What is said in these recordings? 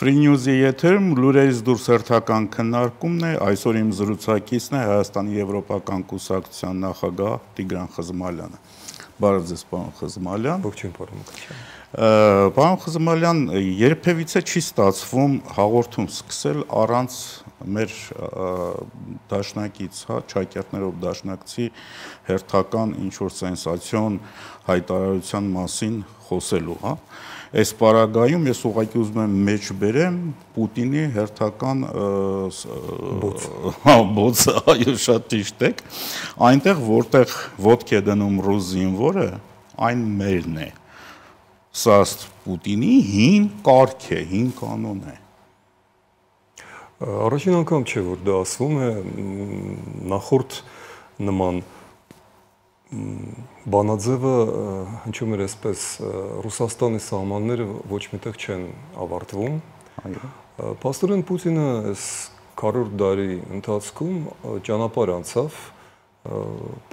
Free News-ի եթերում լուրերից դուրս հերթական քննարկումն է, այսօր իմ զրուցակիցն է Հայաստանի Եվրոպական կուսակցության նախագահ Տիգրան Խզմալյանը։ Բարև ձեզ, պարոն Խզմալյան։ Ողջույն, պարոն Մկրտչյան։ Պարոն Խզմալյան, երբևիցե չի ստացվում հաղորդում սկսել առանց մեր դաշնակից, ճակերտներով դաշնակցի հերթական ինչ-որ սենսացիոն հայտարարության մասին խոսելու, Այս պարագայում ես ուղղակի ուզում եմ մեջ բերեմ Պուտինի հերթական բոցը, այո, շատ ճիշտ եք, այնտեղ որտեղ ոտք է դնում ռուս զինվորը, այն մերն է։ Սա ըստ Պուտինի հին կարգ է, հին կանոն է։ Առաջին անգամ չէ, որ դա ասվում է, նախորդ նման բանաձևը հնչում էր այսպես Ռուսաստանի սահմանները ոչ միտեղ չեն ավարտվում։ Փաստորեն Պուտինը այս 100 տարի ընթացքում ճանապարհ անցավ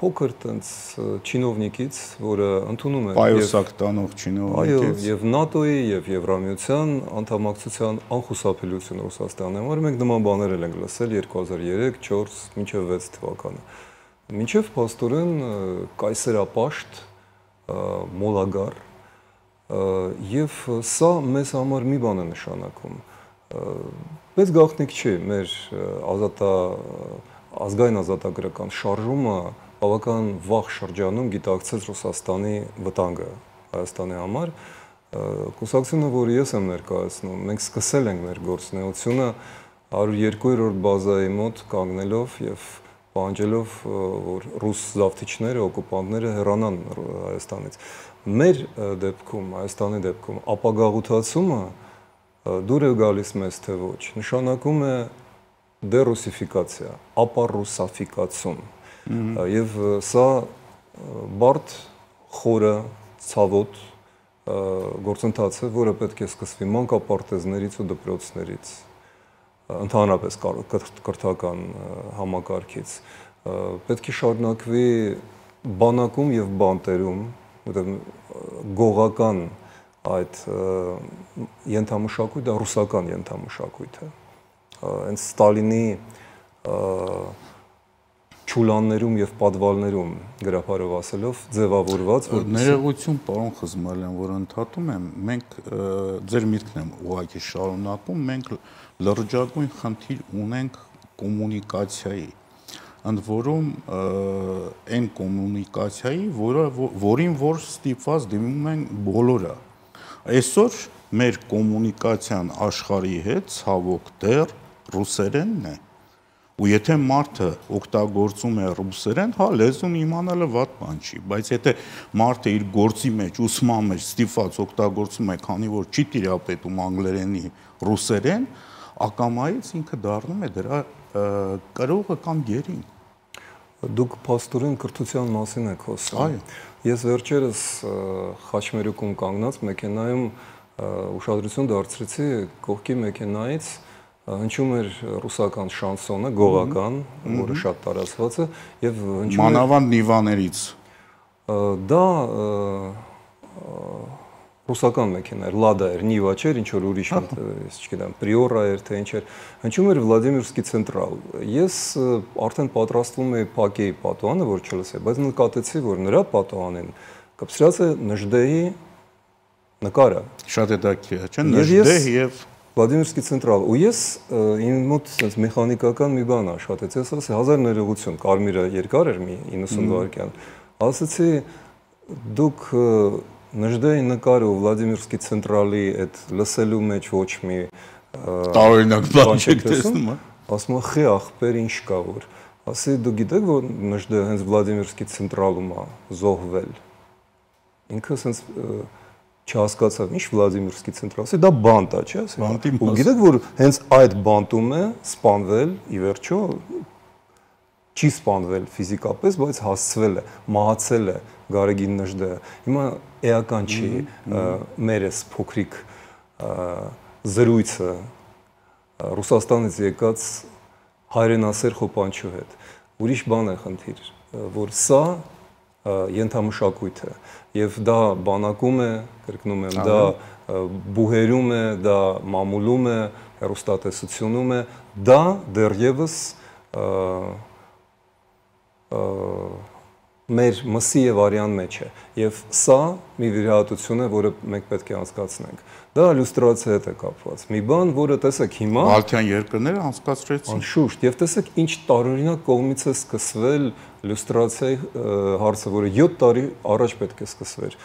փոքր տենց չինովնիկից, որը ընդունում է պայուսակ տանող չինովնիկից, եւ ՆԱՏՕ-ի եւ Եվրամիության անդամակցության անխուսափելիությունը Ռուսաստանի համար։ Մենք նման բաներ ենք լսել 2003, 4, մինչեւ 6 թվականը։ Մինչև փաստորեն կայսերապաշտ, մոլագար, եւ սա մեզ համար մի բան է նշանակում։ Բայց գաղտնիք չի, մեր ազգային ազատագրական շարժումը բավական վաղ շրջանում գիտակցեց Ռուսաստանի վտանգը Հայաստանի համար։ Կուսակցությունը, որը ես եմ ներկայացնում, մենք սկսել ենք մեր գործունեությունը 102-րդ բազայի մոտ կանգնելով եւ պահանջելով, որ ռուս զավթիչները, օկուպանտները հեռանան Հայաստանից։ Մեր դեպքում, Հայաստանի դեպքում, ապագաղութացումը դուր է գալիս մեզ թե ոչ, նշանակում է դերուսիֆիկացիա, ապառուսաֆիկացում։ Եվ սա բարդ, խորը, ցավոտ գործընթաց է, որը պետք է սկսվի մանկապարտեզներից ու դպրոցներից, ընդհանրապես կրթական համակարգից, պետք է շարունակվի բանակում եւ բանտերում, գողական այդ ենթամշակույթը ռուսական ենթամշակույթ է։ Հենց Ստալինի չուլաններում եւ պատվալներում գրապարով ասելով ձևավորված, որ ներողություն, պարոն Խզմալյան, որ ընդհատում եմ, մենք ձեր միտքն եմ ուղղակի շարունակում, մենք լրջագույն խնդիր ունենք կոմունիկացիայի, ընդ որում այն կոմունիկացիայի, որին որ ստիպված դիմում են բոլորը։ Այսօր մեր կոմունիկացիան աշխարհի հետ ցավոք դեռ ռուսերենն է։ Ու եթե մարդը օգտագործում է ռուսերեն, լեզուն իմանալը վատ բան չի, բայց եթե մարդը իր գործի մեջ, ուսման մեջ ստիպված օգտագործում է, քանի որ չի տիրապետում անգլերենի ռուսերեն, ակամայից ինքը դառնում է դրա կրողը կամ գերին։ Դուք փաստորեն կրթության մասին եք խոսում։ Այո։ Ես վերջերս Խաչմերուկում կանգնած մեքենայում ուշադրություն դարձրեցի կողքի մեքենայից հնչում էր ռուսական շանսոնը, գողական, որը շատ տարածված է, եւ հնչում էր մանավանդ Նիվաներից։ Դա ռուսական մեքենա էր, Լադա էր, Նիվա չէր, ինչ որ ուրիշ, ես չգիտեմ, Պրիորա էր, թե ինչ էր, հնչում էր Վլադիմիրսկի ցենտրալ։ Ես արդեն պատրաստվում էի փակեի պատուհանը, որ չլսեի, բայց նկատեցի, որ նրա պատուհանին կպցրած է Նժդեհի նկարը։ Շատ հետաքրքիր է, չէ՞, Նժդեհ եւ Վլադիմիրսկի ցենտրալ, ու ես իմ մոտ sense մեխանիկական մի բան աշխատեց, ես ասացի 1000 ներողություն, կարմիրը երկար էր մի 90 վայրկյան, ասացի դուք Նժդեհի նկարը ու Վլադիմիրսկի ցենտրալի այդ լսելու մեջ ոչ մի տարօրինակ բան չեք տեսնում, ասում եմ խի ախպեր ինչ կա որ, ասի դու գիտեք որ Նժդեհը հենց Վլադիմիրսկի ցենտրալում է զոհվել, ինքը sense չհասկացավ, ինչ Վլադիմիրսկի ցենտրալ, ասի դա բանտ է, չէ՞, ասի։ Ու գիտեք որ հենց այդ բանտում է սպանվել, ի վերջո չի սպանվել ֆիզիկապես, բայց հասցվել է, մահացել է Գարեգին Նժդեհը։ Հիմա էական չի մեր էս փոքրիկ զրույցը Ռուսաստանից եկած հայրենասեր խոպանչու հետ։ Ուրիշ բան է խնդիր, որ սա ենթամշակույթ է եւ դա բանակում է, կրկնում եմ, դա բուհերում է, դա մամուլում է, հեռուստատեսությունում է, դա դեռևս մեր մսի եւ արյան մեջ է եւ սա մի վիրահատություն է, որը մենք պետք է անցկացնենք։ Դա իլյուստրացիայի հետ է կապված։ Մի բան, որը տեսեք հիմա Բալթյան երկրները անցկացրեցին։ Անշուշտ, եւ տեսեք ինչ տարօրինակ կողմից է սկսվել իլյուստրացիայի հարցը, որը 7 տարի առաջ պետք է սկսվեր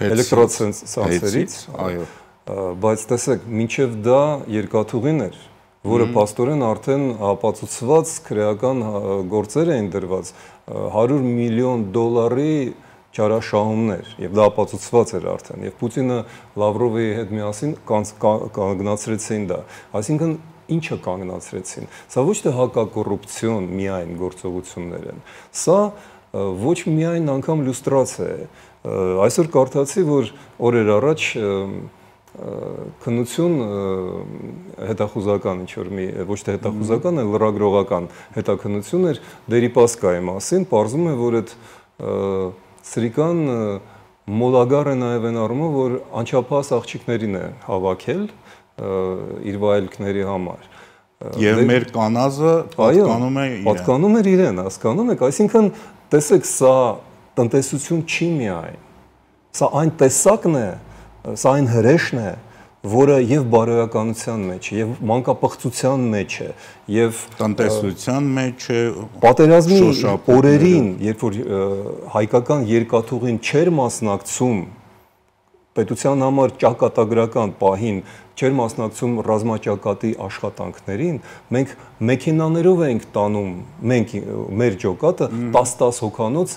էլեկտրոցենսորներից, այո, բայց տեսեք, մինչև դա երկաթուղին էր, որը փաստորեն արդեն ապացուցված քրեական գործեր էին դրված, $100 միլիոն չարաշահումներ, եւ դա ապացուցված էր արդեն, եւ Պուտինը Լավրովի հետ միասին կանգնացրեցին դա, այսինքն ինչը կանգնացրեցին, սա ոչ թե հակակոռուպցիոն միայն գործողություններ են, սա ոչ միայն անգամ իլյուստրացիա է, այսօր կարդացի, որ օրեր առաջ քննություն հետախուզական ինչ-որ մի ոչ թե հետախուզական, այլ լրագրողական հետաքննություն էր Դերիպասկայի մասին, պարզվում է, որ այդ սրիկան մոլագար է նաև այն առումով, որ անչափահաս աղջիկներին է հավաքել իր վայելքների համար։ Եվ մեր կանազը պատկանում է իրեն։ Պատկանում էր իրեն, հասկանում եք, այսինքն տեսեք, սա տնտեսություն չի միայն, սա այն տեսակն է, սա այն հրեշն է, որը եւ բարոյականության մեջ է, եւ մանկապղծության մեջ է, եւ տնտեսության մեջ է, պատերազմի օրերին, երբ որ հայկական երկաթուղին չէր մասնակցում պետության համար ճակատագրական պահին, չէր մասնակցում ռազմաճակատի աշխատանքներին, մենք մեքենաներով ենք տանում, մենք մեր ջոկատը 10 հոգանոց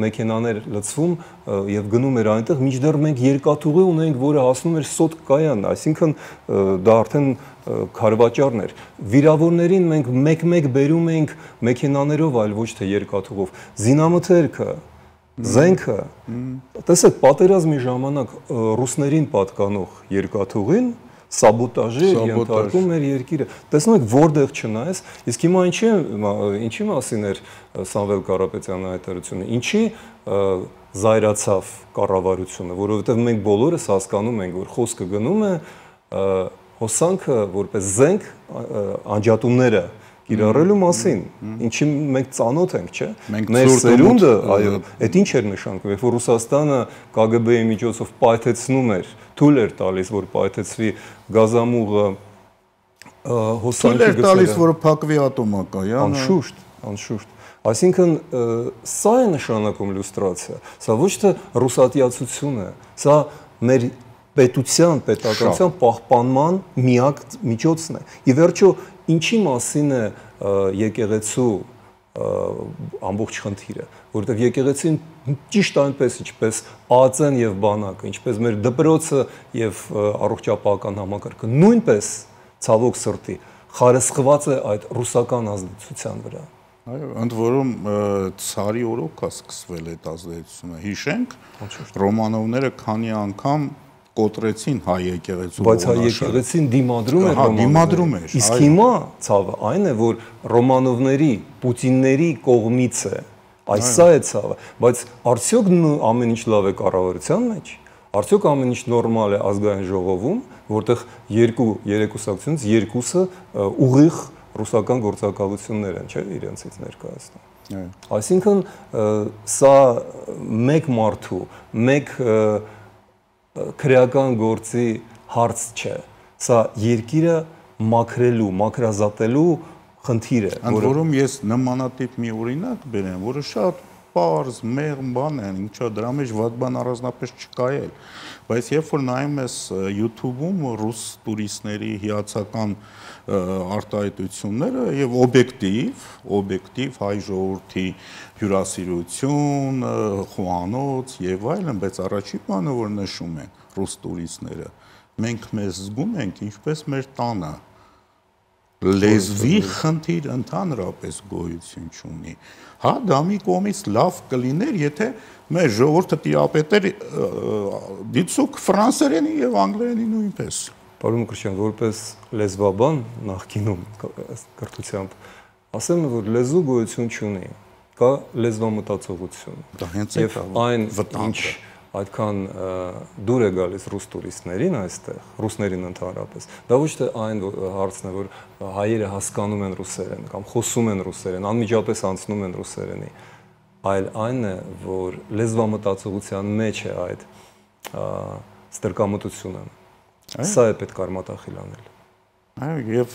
մեքենաներ լցվում եւ գնում էր այնտեղ, մինչդեռ մենք երկաթուղի ունենք, որը հասնում էր Սոտ կայան, այսինքն դա արդեն քարվաճարն էր։ Վիրավորներին մենք մեկ-մեկ բերում ենք մեքենաներով, այլ ոչ թե երկաթուղով։ Զինամթերքը, զենքը, տեսեք, պատերազմի ժամանակ ռուսներին պատկանող երկաթուղին սաբոտաժի ենթարկում էր երկիրը։ Տեսնում եք, որտեղ չնայես, իսկ հիմա ինչի մասին էր Սամվել Կարապետյանի հայտարարությունը, ինչի զայրացավ կառավարությունը, որովհետև մենք բոլորս հասկանում ենք, որ խոսքը գնում է հոսանքը որպես զենք անջատումները կիրառելու մասին, ինչի մենք ծանոթ ենք, չէ՞։ Մեր սերունդը, այո, այդ ինչ էր նշանակում, երբ որ Ռուսաստանը KGB-ի միջոցով պայթեցնում էր, թույլ էր տալիս, որ պայթեցվի գազամուղը, հոսանքի թույլ էր տալիս, որ փակվի ատոմակայանը։ Անշուշտ, անշուշտ։ Այսինքն սա է նշանակում իլյուստրացիա, սա ոչ թե ռուսատիացություն է, սա մեր պետության, պետականության պահպանման միակ միջոցն է։ Ի վերջո, ինչի մասին է եկեղեցու ամբողջ խնդիրը, որովհետև եկեղեցին ճիշտ այնպես, ինչպես ԱԱԾ-ն եւ բանակը, ինչպես մեր դպրոցը եւ առողջապահական համակարգը, նույնպես ցավոք սրտի խարսխված է այդ ռուսական ազդեցության վրա։ Այո, ընդ որում ցարի օրոք է սկսվել այդ ազդեցությունը։ Հիշենք, Ռոմանովները քանի անգամ կոտրեցին հայ եկեղեցու բայց հայ եկեղեցին դիմադրում էր դիմադրում էր, իսկ հիմա ցավը այն է, որ Ռոմանովների, Պուտինների կողմից է, այս սա է ցավը, բայց արդյոք ամեն ինչ լավ է կառավարության մեջ, արդյոք ամեն ինչ նորմալ է ազգային ժողովում, որտեղ երկուսակցությունից երկուսը ուղիղ ռուսական գործակալություններ են, չէ՞, իրենցից ներկայացնում։ Այսինքն սա մեկ մարդու, մեկ քրեական գործի հարց չէ, սա երկիրը մաքրելու, մաքրազատելու խնդիր է, ընդ որում ես նմանատիպ մի օրինակ բերեմ, որը շատ պարզ, մեղմ բան է, ինչա դրա մեջ վատ բան առանձնապես չկա էլ, բայց երբ որ նայում ես YouTube-ում ռուս տուրիստների հիացական արտահայտությունները եւ օբյեկտիվ հայ ժողովրդի հյուրասիրություն, խոհանոց եւ այլն, բայց առաջի բանը որ նշում են ռուս տուրիստները, մենք մեզ զգում ենք ինչպես մեր տանը, լեզվի խնդիր ընդհանրապես գոյություն չունի։ Հա, դա մի կողմից լավ կլիներ, եթե մեր ժողովուրդը տիրապետեր դիցուկ ֆրանսերենի եւ անգլերենի նույնպես։ Պարոն Մկրտչյան, որպես լեզվաբան նախկինում կրթությամբ, ասեմ, որ լեզու գոյություն չունի, կա լեզվամտածողություն։ Դա հենց է այն, ինչ այդքան դուր է գալիս ռուս տուրիստներին այստեղ, ռուսներին ընդհանրապես, դա ոչ թե այն հարցն է, որ հայերը հասկանում են ռուսերեն կամ խոսում են ռուսերեն, անմիջապես անցնում են ռուսերենի, այլ այն է, որ լեզվամտածողության մեջ է այդ ստրկամտությունը։ Սա է պետք արմատախիլ անել։ Այո, եւ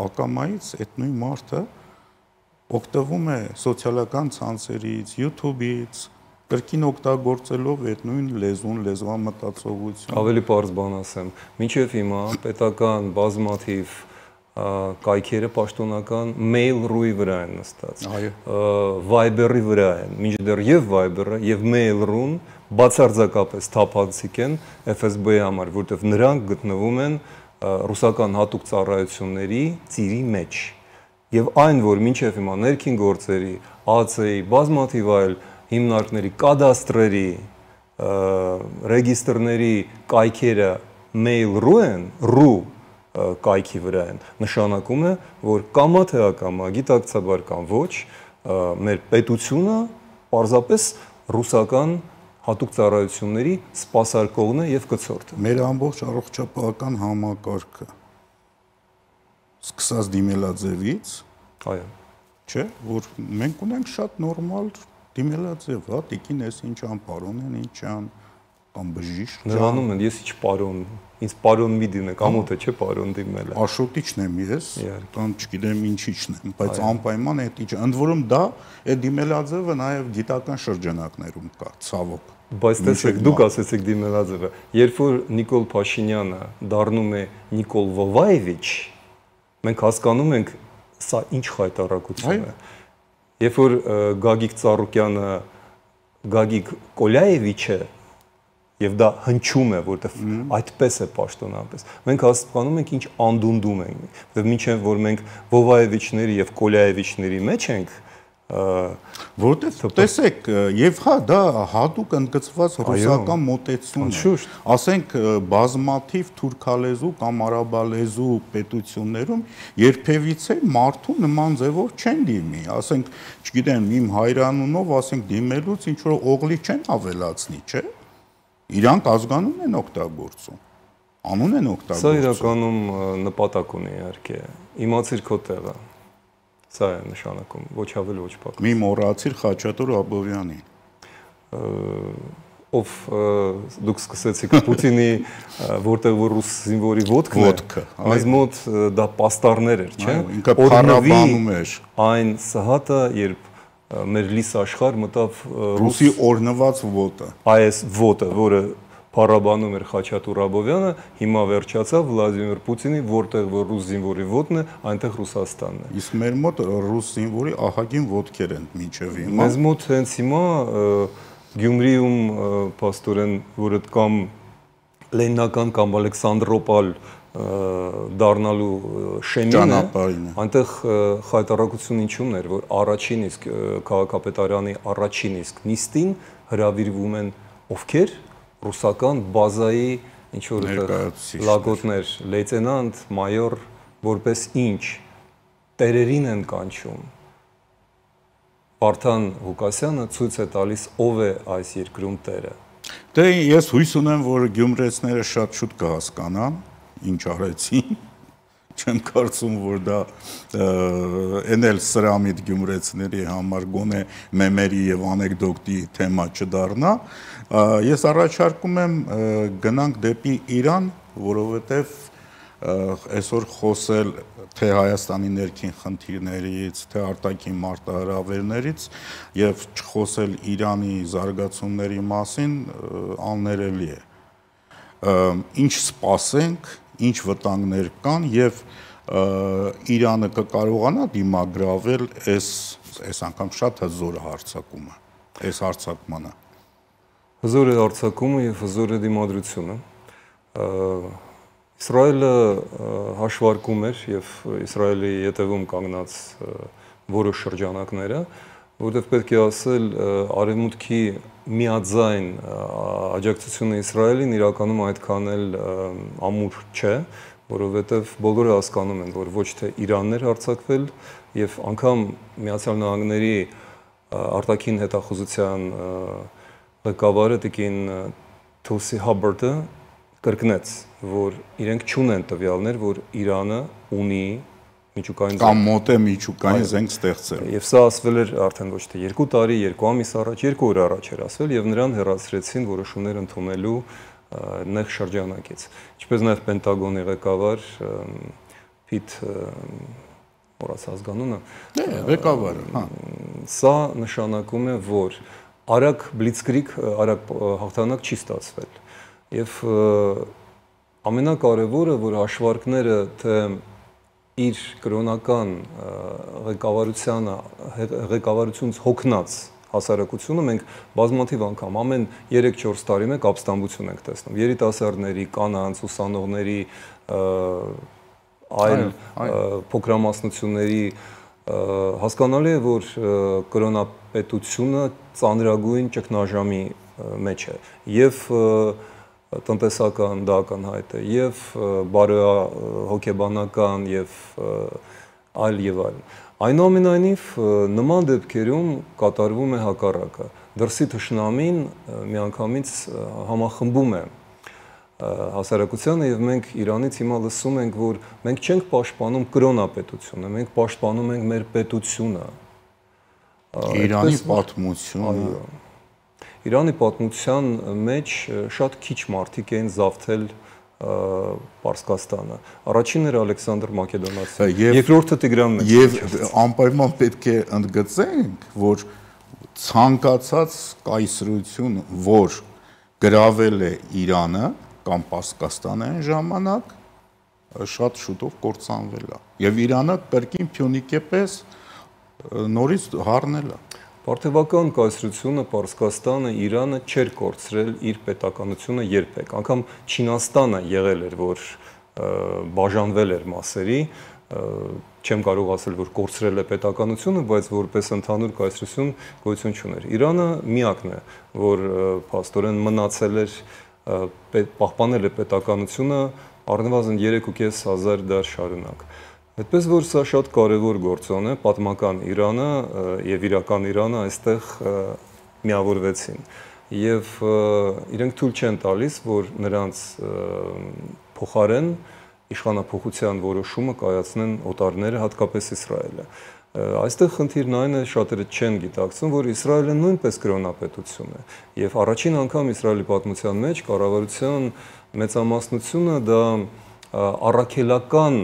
ակամայից այդ նույն մարդը օգտվում է սոցիալական ցանցերից, YouTube-ից, կրկին օգտագործելով այդ նույն լեզուն, լեզվամտածողություն։ Ավելի պարզ բան ասեմ, մինչև հիմա պետական բազմաթիվ կայքերը պաշտոնական Mail.ru-ի վրա են նստած, Viber-ի վրա են, մինչդեռ եւ Viber-ը եւ Mail.ru-ն բացարձակապես թափանցիկ են FSB-ի համար, որտեղ նրանք գտնվում են ռուսական հատուկ ծառայությունների ծիրի մեջ։ Եվ այն, որ մինչև հիմա ներքին գործերի, ԱՑ-ի, բազմաթիվ այլ հիմնարկների, կադաստրերի, ռեգիստրների կայքերը Mail.ru են, ru կայքի վրա են, նշանակում է, որ կամա թե ակամա, գիտակցաբար կամ ոչ, մեր պետությունը պարզապես ռուսական հատուկ ծառայությունների սպասարկողն է եւ կցորդը։ Մեր ամբողջ առողջապահական համակարգը սկսած դիմելաձևից, այո, չէ, որ մենք ունենք շատ նորմալ դիմելաձև, հա, տիկին էս ինչ ան, պարոն են ինչ ան, կամ բժիշկ։ Նրանում են, ես ինչ պարոն, ինձ պարոն մի դիմեք, ամոթ է չէ պարոն դիմելը։ Աշոտիչն եմ ես, կամ չգիտեմ ինչիչն եմ, բայց անպայման է դիճ, ընդ որում դա այդ դիմելաձևը նաև գիտական շրջանակներում կա, ցավոք։ Բայց տեսեք, դուք ասեցիք դիմելաձևը, երբ որ Նիկոլ Փաշինյանը դառնում է Նիկոլ Վովայևիչ, մենք հասկանում ենք սա ինչ խայտառակություն է։ Երբ որ Գագիկ Ծառուկյանը Գագիկ Կոլյաևիչ է, եւ դա հնչում է, որտեվ այդպես է պաշտոնապես։ Մենք հասկանում ենք ինչ անդունդում ենք, որտեվ մինչև որ մենք Վովայևիչների եւ Կոլյաևիչների մեջ ենք, որտեվ տեսեք, եւ հա դա հատուկ ընդգծված ռուսական մոտեցում է։ Ասենք բազմաթիվ թուրքալեզու կամ արաբալեզու պետություններում երբևիցե մարդու նման ձևով չեն դիմի, ասենք, չգիտեմ, իմ հայրանունով, ասենք, դիմելուց ինչ որ օղլի չեն ավելացնի, չէ՞։ Իրանք ազգանուն են օգտագործում, անուն են օգտագործում։ Սա իրականում նպատակ ունի իհարկե, իմացիր քո տեղը, սա է նշանակում, ոչ ավել, ոչ պակաս։ Մի մոռացիր Խաչատուր Աբովյանին, ով դուք սկսեցիք Պուտինի, որտեղ որ ռուս զինվորի ոտքն է, մեզ մոտ դա պաստառներ էր, չէ՞։ Ինքը փառաբանում էր այն սահատը, երբ մեր լիս աշխարհ մտավ ռուսի օրնված ոտը։ Այս ոտը, որը փառաբանում էր Խաչատուր Աբովյանը, հիմա վերջացավ Վլադիմիր Պուտինի, որտեղ որ ռուս զինվորի ոտն է, այնտեղ Ռուսաստանն է։ Իսկ մեր մոտ ռուս զինվորի ահագին ոտքեր են մինչև հիմա։ Մեզ մոտ հենց հիմա Գյումրիում փաստորեն, որը կամ Լենինական կամ Ալեքսանդրոպոլ դառնալու շեմին է, այնտեղ խայտառակություն ինչումն էր, որ առաջին իսկ քաղաքապետարանի առաջին իսկ նիստին հրավիրվում են ովքեր ռուսական բազայի ինչ որ լագոտներ, լեյտենանտ, մայոր, որպես ինչ տերերին են կանչում։ Վարդան Ղուկասյանը ցույց է տալիս ով է այս երկրում տերը։ Դե ես հույս ունեմ, որ գյումրեցիները շատ շուտ կհասկանան ինչ արեցին, չեմ կարծում, որ դա են էլ սրամիտ գյումրեցիների համար գոնե մեմերի եւ անեկդոտի թեմա չդառնա, ես առաջարկում եմ գնանք դեպի Իրան, որովհետեւ այսօր խոսել թե Հայաստանի ներքին խնդիրներից, թե արտաքին մարտահրավերներից եւ չխոսել Իրանի զարգացումների մասին աններելի է։ Ինչ սպասենք, ինչ վտանգներ կան եւ Իրանը կկարողանա դիմագրավել այս անգամ շատ հզոր հարձակումը, այս հարձակմանը։ Հզոր է հարձակումը եւ հզոր է դիմադրությունը։ Իսրայելը հաշվարկում էր եւ Իսրայելի ետևում կանգնած որոշ շրջանակները, որտեղ պետք է ասել արևմուտքի միաձայն աջակցությունը Իսրայելին իրականում այդքան էլ ամուր չէ, որովհետև բոլորը հասկանում են, որ ոչ թե Իրանն էր հարձակվել եւ անգամ Միացյալ Նահանգների արտաքին հետախուզության ղեկավարը տիկին Թուլսի Հաբարդը կրկնեց, որ իրենք չունեն տվյալներ, որ Իրանը ունի միջուկային կամ մոտ է միջուկային զենք ստեղծել։ Եվ սա ասվել էր արդեն ոչ թե 2 տարի, 2 ամիս առաջ, 2 օր առաջ էր ասվել եւ նրան հեռացրեցին որոշումներ ընդունելու նեղ շրջանակից։ Ինչպես նաեւ Պենտագոնի ղեկավար Փիթ մոռացա ազգանունը, ղեկավարը, հա։ Սա նշանակում է, որ արագ բլիցկրիգ, արագ հաղթանակ չի ստացվել։ Եվ ամենակարևորը, որ հաշվարկները թե իր կրոնական ղեկավարությունից հոգնած հասարակությունը մենք բազմաթիվ անգամ ամեն 3-4 տարի մեկ ապստամբություն ենք տեսնում երիտասարդների, կանանց, ուսանողների, այլ փոքրամասնությունների հասկանալի է, որ կրոնապետությունը ծանրագույն ճգնաժամի մեջ է եւ տնտեսական դա ակնհայտ է եւ բարոյահոգեբանական եւ այլ այնուամենայնիվ նման դեպքերում կատարվում է հակառակը դրսի թշնամին միանգամից համախմբում է հասարակությանը եւ մենք Իրանից հիմա լսում ենք որ մենք չենք պաշտպանում կրոնապետությունը մենք պաշտպանում ենք մեր պետությունը Իրանի պատմությունը Իրանի պատմության մեջ շատ քիչ մարդիկ էին զավթել Պարսկաստանը։ Առաջինն էր Ալեքսանդր Մակեդոնացին, երկրորդը Տիգրան Մեծն։ Եվ անպայման պետք է ընդգծենք, որ ցանկացած կայսրություն, որ գրավել է Իրանը կամ Պարսկաստանը այն ժամանակ, շատ շուտով կործանվել է։ Եվ Իրանը կրկին Փյունիկի պես նորից հառնել է։ Պարթևական կայսրությունը, Պարսկաստանը, Իրանը չէր կորցրել իր պետականությունը երբեք։ Անգամ Չինաստանը եղել էր, որ բաժանվել էր մասերի, չեմ կարող ասել, որ կորցրել է պետականությունը, բայց որպես ընդհանուր կայսրություն գոյություն չուներ։ Իրանը միակն է, որ փաստորեն մնացել էր, պահպանել է պետականությունը առնվազն 3.500 դար շարունակ։ Այդպես որ սա շատ կարևոր գործոն է, պատմական Իրանը եւ իրական Իրանը այստեղ միավորվեցին եւ իրենք թույլ չեն տալիս, որ նրանց փոխարեն իշխանափոխության որոշումը կայացնեն օտարները, հատկապես Իսրայելը։ Այստեղ խնդիրն այն է, շատերը չեն գիտակցում, որ Իսրայելը նույնպես կրոնապետություն է եւ առաջին անգամ Իսրայելի պատմության մեջ կառավարության մեծամասնությունը դա առաքելական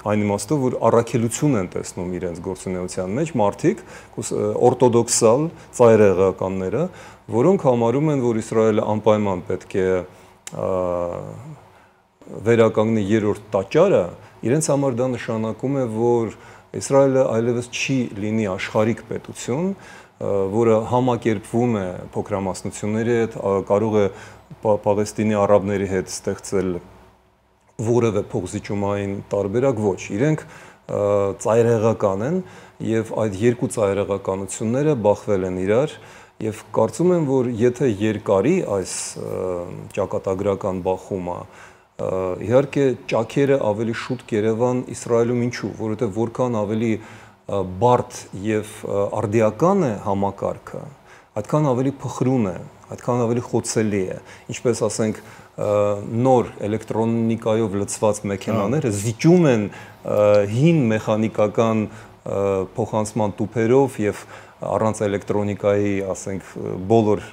այն իմաստով, որ առաքելություն են տեսնում իրենց գործունեության մեջ մարդիկ, օրթոդոքսալ ծայրահեղականները, որոնք համարում են, որ Իսրայելը անպայման պետք է վերականգնի երրորդ տաճարը, իրենց համար դա նշանակում է, որ Իսրայելը այլևս չի լինի աշխարհիկ պետություն, որը համակերպվում է փոքրամասնությունների հետ, կարող է Պաղեստինի արաբների հետ ստեղծել որևէ փոխզիջումային տարբերակ ոչ, իրենք ծայրահեղական են եւ այդ երկու ծայրահեղականությունները բախվել են իրար եւ կարծում եմ, որ եթե երկարի այս ճակատագրական բախումը իհարկե ճաքերը ավելի շուտ կերևան Իսրայելում ինչու, որովհետեւ որքան ավելի բարդ եւ արդիական է համակարգը, այդքան ավելի փխրուն է, այդքան ավելի խոցելի է, ինչպես ասենք նոր էլեկտրոնիկայով լցված մեքենաները զիջում են հին մեխանիկական փոխանցման տուփերով եւ առանց էլեկտրոնիկայի, ասենք, բոլոր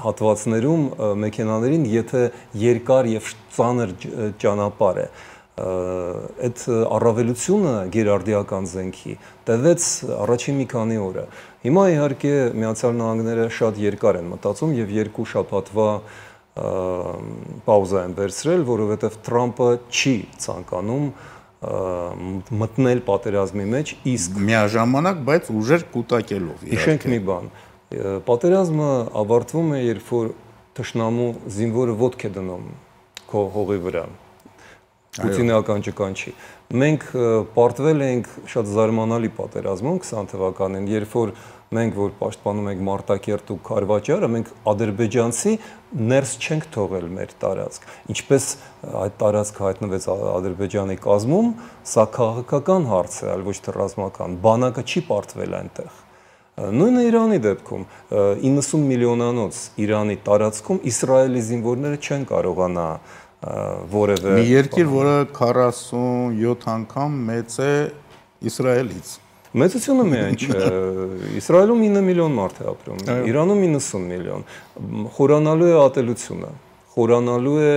հատվածներում մեքենաներին, եթե երկար եւ ծանր ճանապարհ է, այդ առավելությունը գերարդիական զենքի տևեց առաջին մի քանի օրը։ Հիմա իհարկե Միացյալ Նահանգները շատ երկար են մտածում եւ 2 շաբաթվա պաուզա են վերցրել, որովհետեւ Թրամփը չի ցանկանում մտնել պատերազմի մեջ, իսկ միաժամանակ, բայց ուժեր կուտակելով։ Հիշենք մի բան, պատերազմը ավարտվում է, երբ որ թշնամու զինվորը ոտք է դնում քո հողի վրա։ Պուտինական ճկանչի։ Մենք պարտվել ենք շատ զարմանալի պատերազմում 20 թվականին, երբ որ մենք որ պաշտպանում ենք Մարտակերտ ու Քարվաճարը, մենք ադրբեջանցի ներս չենք թողել մեր տարածք։ Ինչպես այդ տարածքը հայտնվեց Ադրբեջանի կազմում, սա քաղաքական հարց է, այլ ոչ թե ռազմական։ Բանակը չի պարտվել այնտեղ։ Նույնը Իրանի դեպքում 90 միլիոնանոց Իրանի տարածքում Իսրայելի զինվորները չեն կարողանա որևէ մի երկիր, որը 47 անգամ մեծ է Իսրայելից։ Մեծությունը միայն չէ, Իսրայելում 9 միլիոն մարդ է ապրում, Իրանում 90 միլիոն, խորանալու է ատելությունը, խորանալու է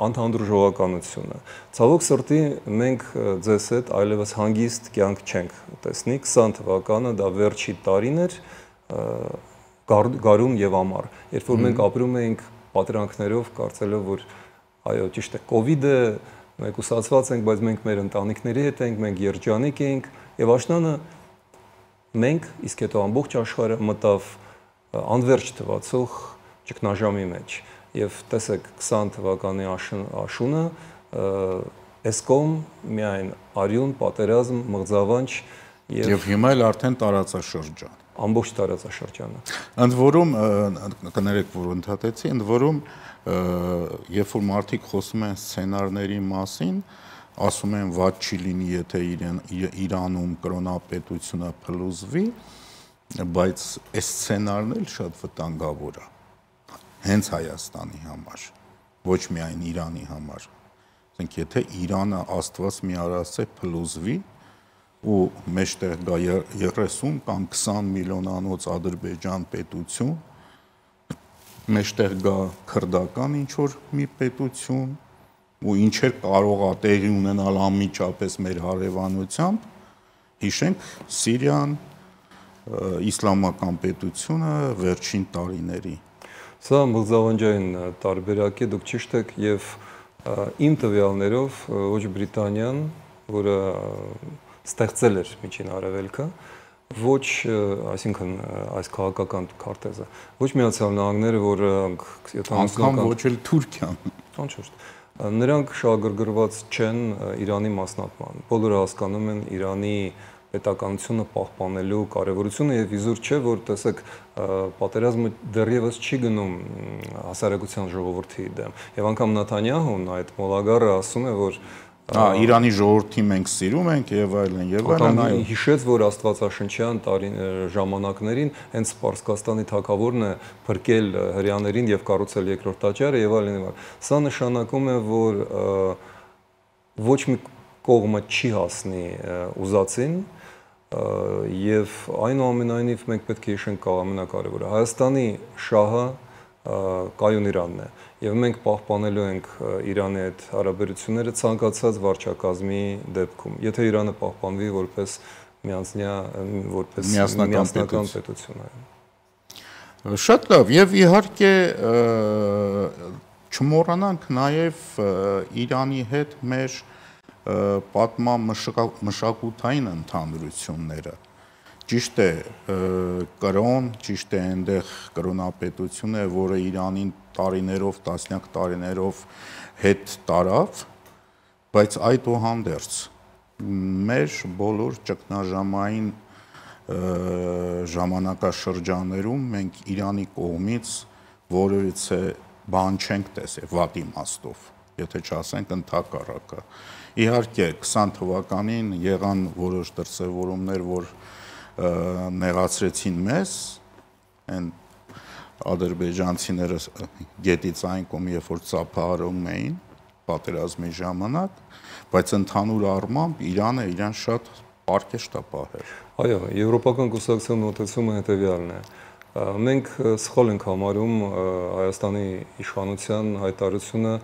անհանդուրժողականությունը։ Ցավոք սրտի մենք ձեզ հետ այլևս հանգիստ կյանք չենք տեսնի, 20 թվականը դա վերջի տարին էր գարուն եւ ամառ, երբ որ մենք ապրում էինք պատրանքներով, կարծելով որ այո, ճիշտ է, կոവിഡ് է, մեկուսացված ենք, բայց մենք մեր ընտանիքների հետ ենք, մենք երջանիկ ենք եւ աշնանը մենք իսկ հետո ամբողջ աշխարհը մտավ անverջ թվացող ճգնաժամի մեջ եւ տեսեք 20 թվականի աշունը այս կողմ միայն արյուն, պատերազմ, մղձավանջ եւ հիմա էլ արդեն տարածաշրջան ամբողջ տարածաշրջանը։ Ընդ որում կներեք որ ընդհատեցի, ընդ որում երբ որ մարդիկ խոսում են սցենարների մասին, ասում են վատ չի լինի, եթե Իրանում կրոնապետությունը փլուզվի, բայց այս սցենարն էլ շատ վտանգավոր է հենց Հայաստանի համար, ոչ միայն Իրանի համար։ Ասենք եթե Իրանը Աստված մի արասե փլուզվի ու մեջտեղ գա 30 կամ 20 միլիոնանոց Ադրբեջան պետություն, մեջտեղ գա քրդական ինչ-որ մի պետություն ու ինչեր կարող է տեղի ունենալ անմիջապես մեր հարևանությամբ, հիշենք Սիրիան, իսլամական պետությունը վերջին տարիների։ Սա մղձավանջային տարբերակ է, դուք ճիշտ եք եւ իմ տվյալներով ոչ Բրիտանիան, որը ստեղծել էր Միջին Արևելքը, ոչ, այսինքն այս քաղաքական քարտեզը, ոչ Միացյալ Նահանգները, որոնք 70-ական ոչ էլ Թուրքիան, անշուշտ, նրանք շահագրգռված չեն Իրանի մասնատման։ Բոլորը հասկանում են Իրանի պետականությունը պահպանելու կարևորությունը եւ իզուր չէ, որ տեսեք պատերազմը դեռևս չի գնում հասարակության ժողովրդի դեմ։ Եվ անգամ Նեթանյահուն այդ մոլագարը ասում է, որ Իրանի ժողովրդին մենք սիրում ենք եւ այլն եւ այլն, այո։ Հիշեց, որ Աստվածաշնչյան ժամանակներին հենց Պարսկաստանի թագավորն է փրկել հրեաներին եւ կառուցել երկրորդ տաճարը եւ այլն եւ այլն։ Սա նշանակում է, որ ոչ մի կողմը չի հասնի ուզածին եւ այնուամենայնիվ մենք պետք է հիշենք ամենակարևորը Հայաստանի շահը կայուն Իրանն է եւ մենք պահպանելու ենք Իրանի հետ հարաբերությունները ցանկացած վարչակազմի դեպքում եթե Իրանը պահպանվի որպես միասնական պետություն Շատ լավ եւ իհարկե չմոռանանք նաեւ Իրանի հետ մեր պատմական մշակութային ընդհանրությունները ճիշտ է կրոն, ճիշտ է այնտեղ կրոնապետություն է, որը Իրանին տարիներով, տասնյակ տարիներով հետ տարավ, բայց այդուհանդերձ մեր բոլոր ճգնաժամային ժամանակաշրջաններում մենք Իրանի կողմից որևիցե բան չենք տեսել վատ իմաստով, եթե չասենք ընդհակառակը։ Իհարկե 20 թվականին եղան որոշ դրսևորումներ, որ նեղացրեցին մեզ, այն ադրբեջանցիները գետից այն կողմ երբ որ ծափահարում էին պատերազմի ժամանակ, բայց ընդհանուր առմամբ Իրանը իրան շատ պարկեշտ է պահել։ Այո, եվրոպական կուսակցության մոտեցումը հետևյալն է։ Մենք սխալ ենք համարում Հայաստանի իշխանության հայտարարությունը,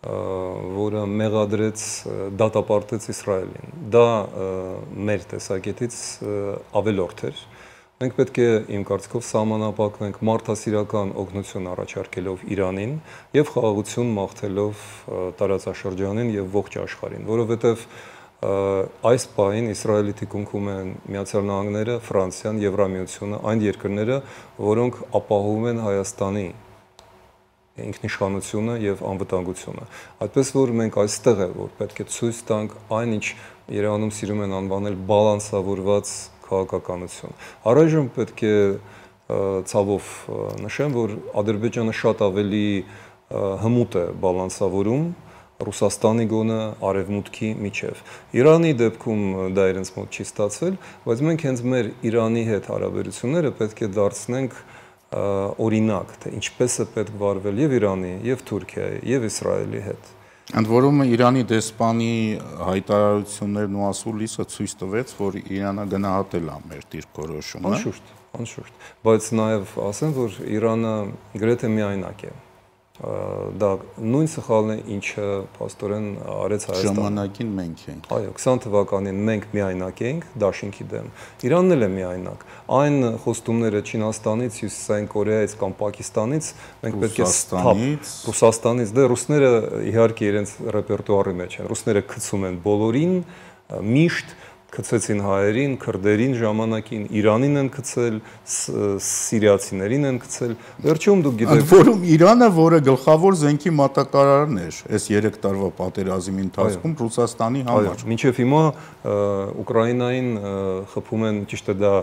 որը մեղադրեց դատապարտեց Իսրայելին։ Դա մեր տեսակետից ավելորդ էր։ Մենք պետք է իմ կարծիքով սահմանափակվենք մարդասիրական օգնություն առաջարկելով Իրանին եւ խաղաղություն մաղթելով տարածաշրջանին եւ ողջ աշխարհին, որովհետեւ այս պահին Իսրայելի թիկունքում են Միացյալ Նահանգները, Ֆրանսիան, Եվրամիությունը, այն երկրները, որոնք ապահովում են Հայաստանի ինքնիշխանությունը եւ անվտանգությունը։ Այդպես որ մենք այստեղ է որ պետք է ցույց տանք այն ինչ Երևանում սիրում են անվանել բալանսավորված քաղաքականություն։ Առայժմ պետք է ցավով նշեմ, որ Ադրբեջանը շատ ավելի հմուտ է բալանսավորում Ռուսաստանի գոնը արևմուտքի միջև։ Իրանի դեպքում դա իրենց մոտ չի ստացվել, բայց մենք հենց մեր Իրանի հետ հարաբերությունները պետք է դարձնենք օրինակ, թե ինչպես է պետք վարվել եւ Իրանի, եւ Թուրքիայի, եւ Իսրայելի հետ։ Ընդ որում Իրանի դեսպանի հայտարարություններն ու ասուլիսը ցույց տվեց, որ Իրանը գնահատել է մեր դիրքորոշումը։ Անշուշտ, բայց նաև ասեմ, որ Իրանը գրեթե միայնակ է։ Դա նույն սխալն է, ինչը փաստորեն արեց Հայաստանը։ Ժամանակին մենք ենք։ Այո, 20 թվականին մենք միայնակ էինք Դաշինքի դեմ։ Իրանն էլ է միայնակ։ Այն խոստումները Չինաստանից, Հյուսիսային Կորեայից կամ Պակիստանից մենք պետք է Ռուսաստանից, դե ռուսները իհարկե իրենց ռեպերտուարի մեջ են։ Ռուսները գցում են բոլորին, միշտ գցեցին հայերին, քրդերին ժամանակին, Իրանին են գցել, սիրիացիներին են գցել։ Վերջում դուք գիտեք, որում Իրանը, որը գլխավոր զենքի մատակարարն էր այս 3 տարվա պատերազմի ընթացքում Ռուսաստանի համար։ Մինչև հիմա Ուկրաինային խփում են, ճիշտ է, դա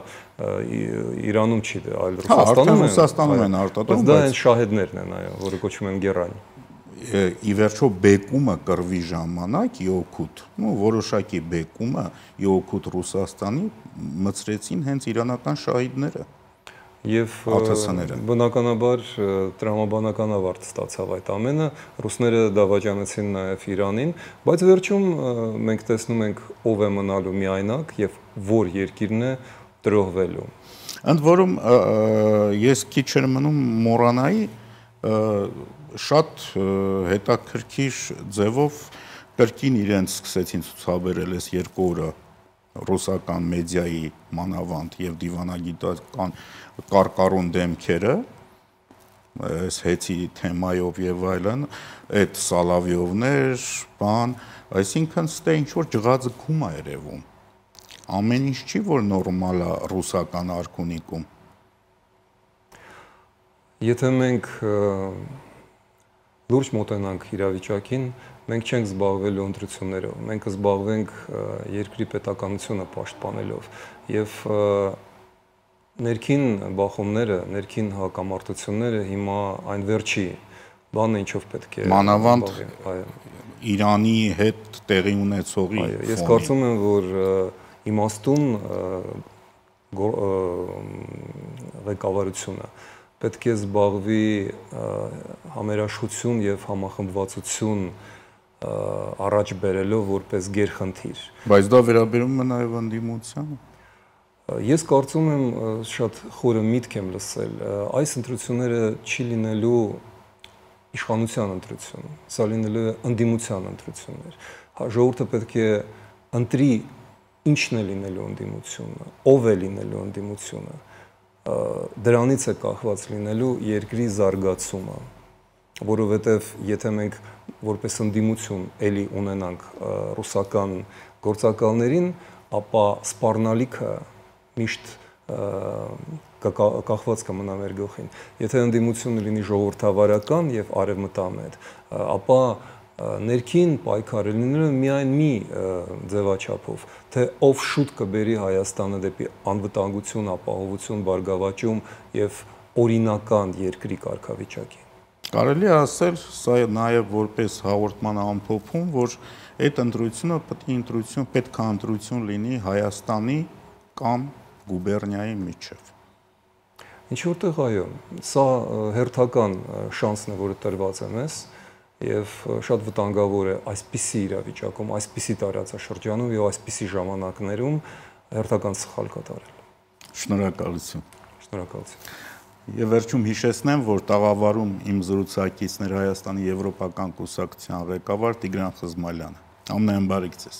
Իրանում չի, այլ Ռուսաստանում են արտադրում, բայց դա այն շահեդներն են, այո, որը կոչվում են գերան։ Ի վերջո բեկումը կռվի ժամանակ իօքուտ, որոշակի բեկումը իօքուտ Ռուսաստանի մցրեցին հենց իրանական շահիդները եւ բնականաբար տրամաբանական ավարտ ստացավ այդ ամենը, ռուսները դավաճանեցին նաեւ Իրանին, բայց վերջում մենք տեսնում ենք ով է մնալու միայնակ եւ որ երկիրն է տրոհվելու։ Ընդ որում ես քիչ էր մնում մոռանայի շատ հետաքրքիր ձևով կրկին իրենց սկսեցին ցուցաբերել այս 2 օրը ռուսական մեդիայի մանավանդ եւ դիվանագիտական կարկառուն դեմքերը այս հեծի թեմայով եւ այլն, այդ Սալավիովներ, բան, այսինքն ստե ինչ որ ջղաձգում է երևում։ Ամեն ինչ չի որ նորմալ է ռուսական արքունիկում։ Եթե մենք լուրջ մոտենանք իրավիճակին, մենք չենք զբաղվելու ընտրություններով, մենք կզբաղվենք երկրի պետականությունը պաշտպանելով եւ ներքին բախումները, ներքին հակամարտությունները հիմա այն վերջի բանը ինչով պետք է մանավանդ Իրանի հետ տեղի ունեցողի։ Ես կարծում եմ, որ իմաստուն ղեկավարությունը պետք է զբաղվի համերաշխություն եւ համախմբվածություն առաջ բերելով որպես գերխնդիր։ Բայց դա վերաբերում է նաեւ ընդդիմությանը։ Ես կարծում եմ շատ խորը միտք եմ լսել, այս ընտրությունները չի լինելու իշխանության ընտրություն, սա լինելու է ընդդիմության ընտրություններ։ Ժողովուրդը պետք է ընտրի ինչն է լինելու ընդդիմությունը, ով է լինելու ընդդիմությունը։ Դրանից է կախված լինելու երկրի զարգացումը, որովհետև եթե մենք որպես ընդդիմություն էլի ունենանք ռուսական գործակալներին, ապա սպառնալիքը միշտ կախված կմնա մեր գլխին։ Եթե ընդդիմությունը լինի ժողովրդավարական եւ արևմտամետ, ապա ներքին պայքարը լինելու միայն մի ձևաչափով, թե ով շուտ կբերի Հայաստանը դեպի անվտանգություն, ապահովություն, բարգավաճում եւ օրինական երկրի կարգավիճակի։ Կարելի է ասել, սա նաեւ որպես հաղորդման ամփոփում, որ այդ ընտրությունը պետք է ընտրություն լինի Հայաստանի կամ գուբերնիայի միջև։ Ինչ որտեղ այո, սա հերթական շանսն է, որը տրված է մեզ, եւ շատ վտանգավոր է այսպիսի իրավիճակում, այսպիսի տարածաշրջանում եւ այսպիսի ժամանակներում հերթական սխալ կատարել։ Շնորհակալություն։ Շնորհակալություն։ Եվ վերջում հիշեցնեմ, որ տաղավարում իմ զրուցակիցներ Հայաստանի Եվրոպական կուսակցության ղեկավար Տիգրան Խզմալյանը։ Ամեն բարիք ձեզ։